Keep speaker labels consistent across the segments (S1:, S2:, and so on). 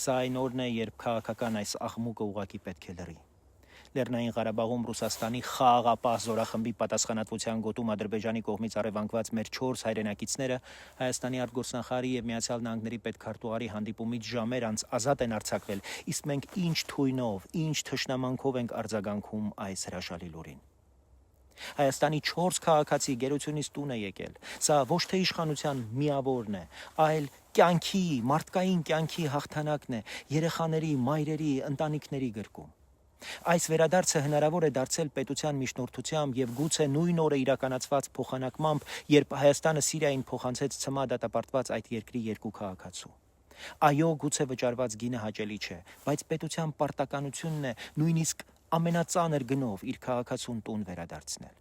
S1: Սա այն օրն է, երբ քաղաքական այս աղմուկը ուղղակի պետք է լռի։ Լեռնային Ղարաբաղում Ռուսաստանի խաղաղապահ զորախմբի պատասխանատվության գոտում Ադրբեջանի կողմից առևանգված մեր 4 հայրենակիցները Հայաստանի արտգործնախարարի եւ Միացյալ Նահանգների պետքարտուղարի հանդիպումից ժամեր անց ազատ են արձակվել, իսկ մենք ինչ թույնով, ինչ թշնամանքով ենք արձագանքում այս հրաշալի լուրին։ Հայաստանի 4 քաղաքացի գերությունից տուն է եկել։ Սա ոչ թե իշխանության միավորն է, այլ կյանքի, մարդկային կյանքի հաղթանակն է երեխաների, մայրերի, ընտանիքների գրկում։ Այս վերադարձը հնարավոր է դարձել պետության միջնորդությամբ եւ գուցե նույն օրը իրականացված փոխանակմամբ, երբ Հայաստանը Սիրիային փոխանցեց ՑՄԱ դատապարտված այդ երկրի 2 քաղաքացու։ Այո, գուցե վճարված գինը հաճելի չէ, բայց պետության պարտականությունն է նույնիսկ ամենածանր գնով իր քաղաքացուն տուն վերադարձնել։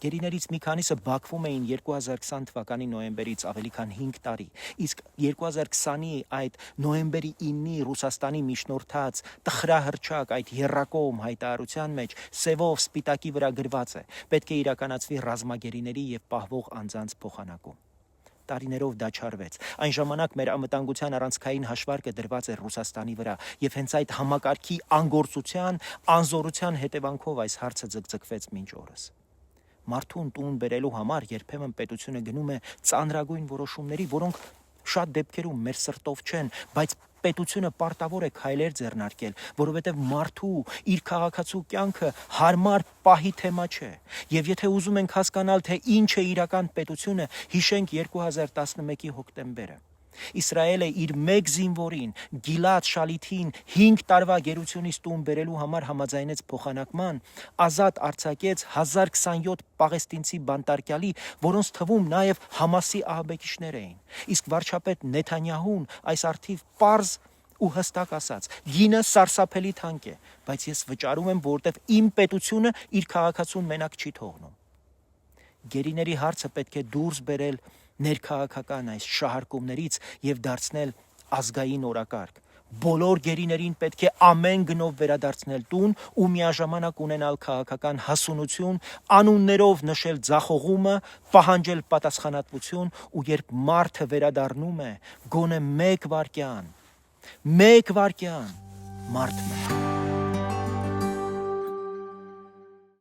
S1: Գերիներից մի քանիսը Բաքվում էին 2020 թվականի նոյեմբերից ավելի քան 5 տարի, իսկ 2020-ի այդ նոյեմբերի 9-ի Ռուսաստանի միջնորդած տխրահռչակ այդ եռակողմ հայտարարության մեջ սևով սպիտակի վրա գրված է. պետք է իրականացվի ռազմագերիների եւ պահվող անձանց փոխանակում։ Տարիներով դա չարվեց։ Այն ժամանակ մեր անվտանգության առանցքային հաշվարկը դրված էր Ռուսաստանի վրա, եւ հենց այդ համակարգի անգործության, անզորության հետևանքով այս հարցը ձգձգվեց մինչ օրս։ Մարդուն տուն բերելու համար երբեմն պետությունը գնում է ծանրագույն որոշումների, որոնք շատ դեպքերում մեր սրտով չեն, բայց պետությունը պարտավոր է քայլեր ձեռնարկել, որովհետև մարդու իր քաղաքացու կյանքը հարմար պահի թեմա չէ։ Եվ եթե ուզում ենք հասկանալ, թե ինչ է իրական պետությունը, հիշենք 2011-ի հոկտեմբերը։ Իսրայելը իր մեկ զինվորին, Գիլադ Շալիթին 5 տարվա գերությունից տուն բերելու համար համաձայնեց փոխանակման, ազատ արձակեց 1027 պաղեստինցի բանտարկյալի, որոնց թվում նաև Համասի ահաբեկիչներ էին։ Իսկ վարչապետ Նեթանյահուն այս առթիվ պարզ ու հստակ ասաց. գինը սարսափելի թանկ է, բայց ես վճարում եմ, որովհետև իմ պետությունը իր քաղաքացուն մենակ չի թողնում։ Գերիների հարցը պետք է դուրս բերել ներքաղաքական այս շահարկումներից եւ դարձնել ազգային օրակարգ։ Բոլոր գերիներին պետք է ամեն գնով վերադարձնել տուն ու միաժամանակ ունենալ քաղաքական հասունություն, անուններով նշել ձախողումը, պահանջել պատասխանատվություն ու երբ մարդը վերադառնում է, գոնե մեկ վայրկյան մարդ մնա։